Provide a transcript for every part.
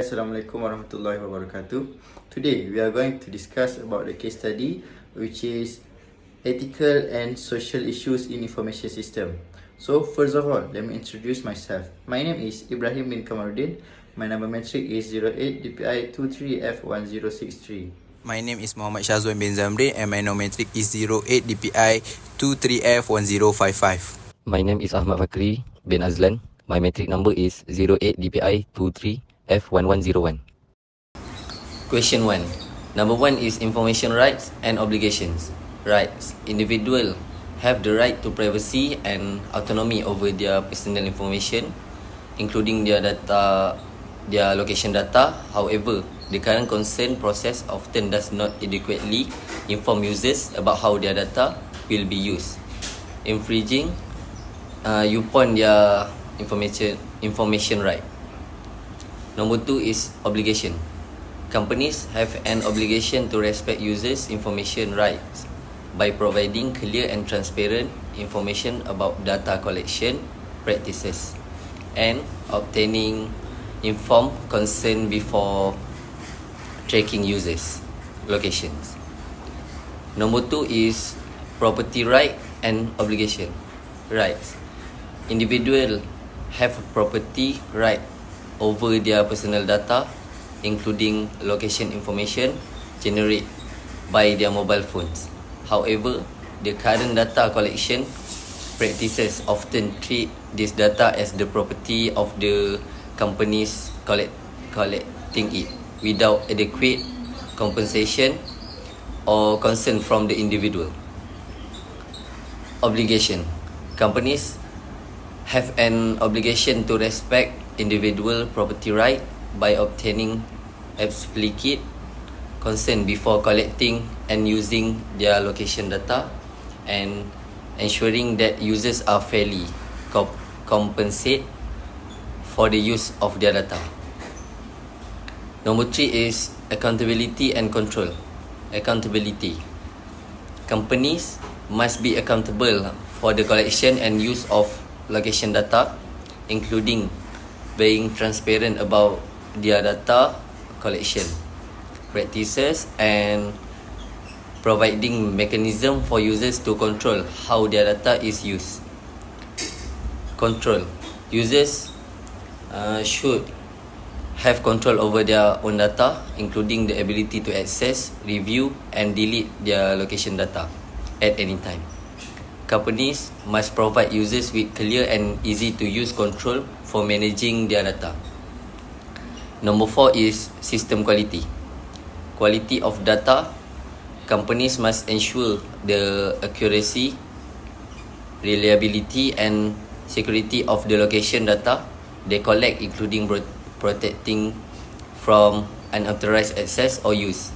Assalamualaikum warahmatullahi wabarakatuh. Today we are going to discuss about the case study which is ethical and social issues in information system. So first of all, let me introduce myself. My name is Ibrahim bin Kamaruddin. My number metric is 08 DPI 23F1063. My name is Muhammad Shazwan bin Zamri and my nometric is 08 DPI 23F1055. My name is Ahmad Fakri bin Azlan. My metric number is 08 DPI 23F1101. Question 1. Number 1 is information rights and obligations. Rights. Individual have the right to privacy and autonomy over their personal information, including their data, their location data. However, the current consent process often does not adequately inform users about how their data will be used, infringing upon their information right. Number 2 is obligation. Companies have an obligation to respect users' information rights by providing clear and transparent information about data collection practices and obtaining informed consent before tracking users' locations. Number 2 is property right and obligation. Rights. Individuals have property right over their personal data, including location information generated by their mobile phones. However, the current data collection practices often treat this data as the property of the companies collecting it without adequate compensation or consent from the individual. Obligation. Companies have an obligation to respect individual property right by obtaining explicit consent before collecting and using their location data and ensuring that users are fairly compensated for the use of their data. Number 3 is accountability and control. Accountability. Companies must be accountable for the collection and use of location data, including being transparent about their data collection practices and providing mechanism for users to control how their data is used. Control. Users should have control over their own data, including the ability to access, review, and delete their location data at any time. Companies must provide users with clear and easy to use control for managing their data. Number 4 is system quality. Quality of data. Companies must ensure the accuracy, reliability, and security of the location data they collect, including protecting from unauthorized access or use.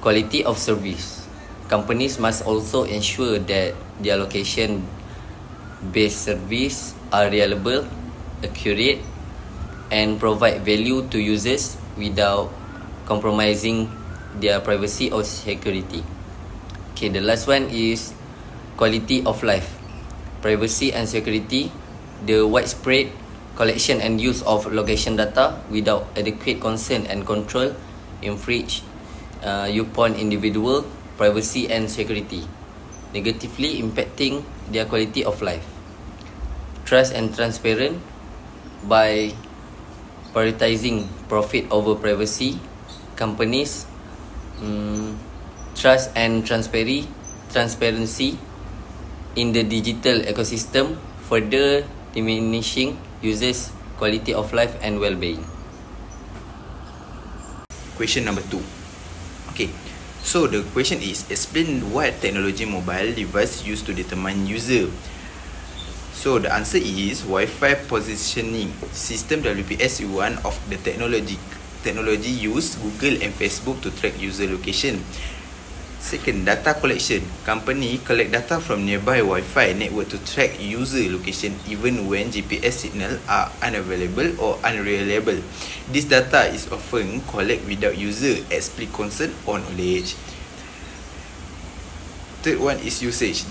Quality of service. Companies must also ensure that their location-based service are reliable, accurate, and provide value to users without compromising their privacy or security. Okay, the last one is quality of life. Privacy and security. The widespread collection and use of location data without adequate consent and control infringe upon individual privacy and security, negatively impacting their quality of life. Trust and transparent. By prioritizing profit over privacy, companies trust and transparency in the digital ecosystem, further diminishing users' quality of life and well-being. Question number 2. Okay, so the question is, explain what technology mobile device used to determine user. So the answer is Wi-Fi positioning system. WPS is one of the technology used Google and Facebook to track user location. Second, data collection. Company collect data from nearby Wi-Fi network to track user location even when GPS signal are unavailable or unreliable. This data is often collected without user explicit consent or knowledge. Third one is usage.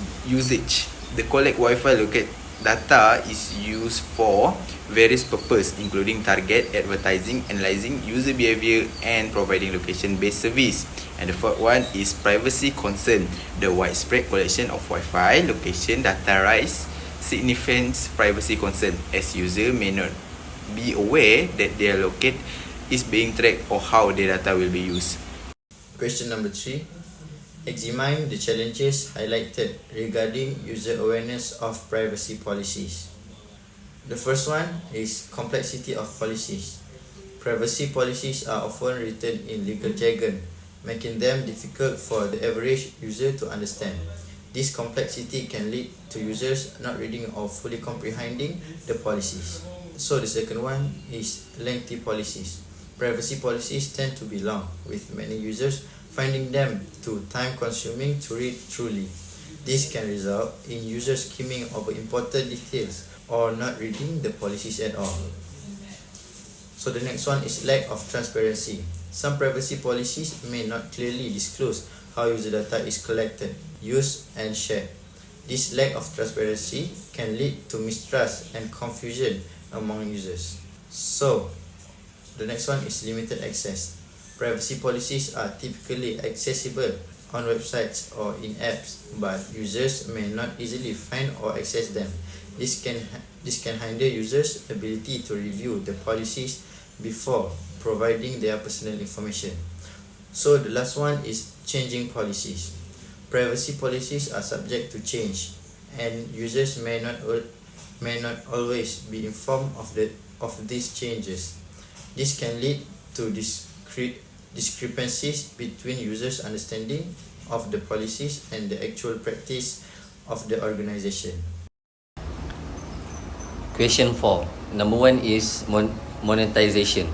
The collect Wi-Fi locate data is used for various purposes including target, advertising, analyzing user behavior and providing location-based service. And the fourth one is privacy concern. The widespread collection of Wi-Fi location data raises significant privacy concern as user may not be aware that their locate is being tracked or how their data will be used. Question number 3. Examine the challenges highlighted regarding user awareness of privacy policies. The first one is complexity of policies. Privacy policies are often written in legal jargon, making them difficult for the average user to understand. This complexity can lead to users not reading or fully comprehending the policies. So the second one is lengthy policies. Privacy policies tend to be long, with many users finding them too time-consuming to read truly. This can result in users skimming over important details or not reading the policies at all. So the next one is lack of transparency. Some privacy policies may not clearly disclose how user data is collected, used and shared. This lack of transparency can lead to mistrust and confusion among users. So the next one is limited access. Privacy policies are typically accessible on websites or in apps, but users may not easily find or access them. This can hinder users' ability to review the policies before providing their personal information. So the last one is changing policies. Privacy policies are subject to change, and users may not always be informed of these changes. This can lead to discrepancies between users' understanding of the policies and the actual practice of the organization. Question 4. Number 1 is monetization.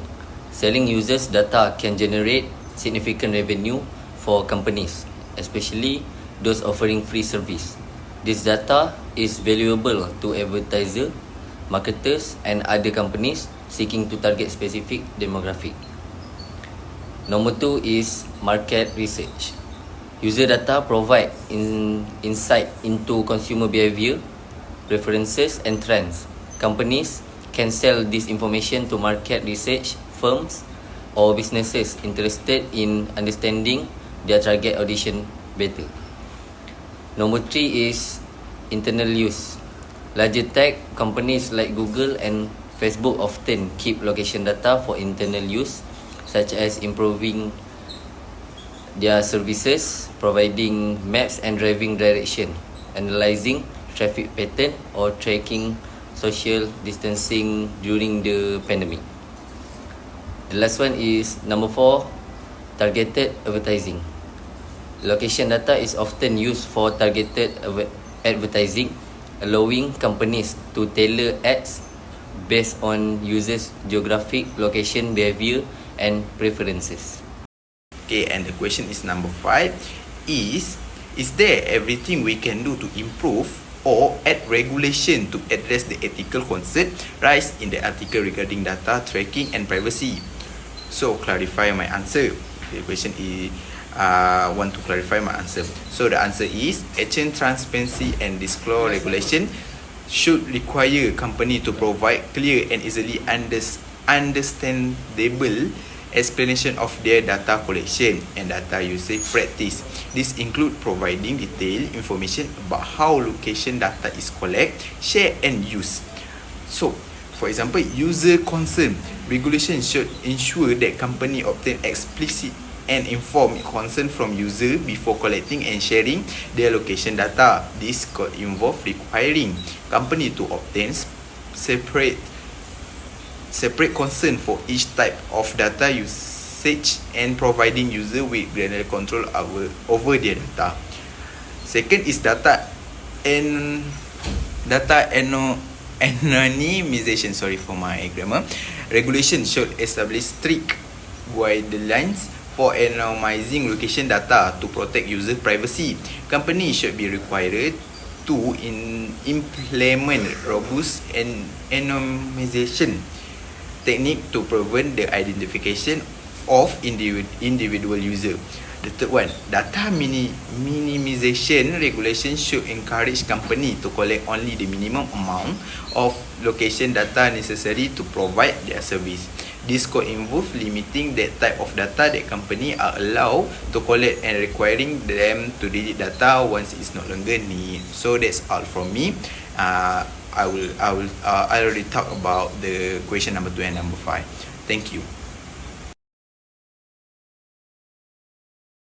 Selling users' data can generate significant revenue for companies, especially those offering free service. This data is valuable to advertisers, marketers and other companies seeking to target specific demographic. Number 2 is market research. User data provide insight into consumer behavior, preferences and trends. Companies can sell this information to market research firms or businesses interested in understanding their target audience better. Number 3 is internal use. Larger tech companies like Google and Facebook often keep location data for internal use, such as improving their services, providing maps and driving direction, analyzing traffic pattern or tracking social distancing during the pandemic. The last one is number 4, targeted advertising. Location data is often used for targeted advertising, allowing companies to tailor ads based on users' geographic location, behavior and preferences. Okay, and the question is number 5 is there everything we can do to improve or add regulation to address the ethical concern raised in the article regarding data tracking and privacy? So clarify my answer. The question is want to clarify my answer. So the answer is action, transparency and disclosure regulation should require company to provide clear and easily understandable explanation of their data collection and data usage practice. This include providing detailed information about how location data is collected, shared and used. So, for example, user concern regulation should ensure that company obtain explicit and informed consent from user before collecting and sharing their location data. This could involve requiring company to obtain separate consent for each type of data usage and providing user with granular control over their data. Second is data anonymization. Sorry for my grammar. Regulation should establish strict guidelines for anonymizing location data to protect user privacy. Companies should be required to implement robust anonymization technique to prevent the identification of individual user. The third one, data minimization regulation should encourage company to collect only the minimum amount of location data necessary to provide their service. This could involve limiting that type of data that company are allowed to collect and requiring them to delete data once it's no longer need. So that's all from me. I already talk about the question number 2 and number 5. Thank you.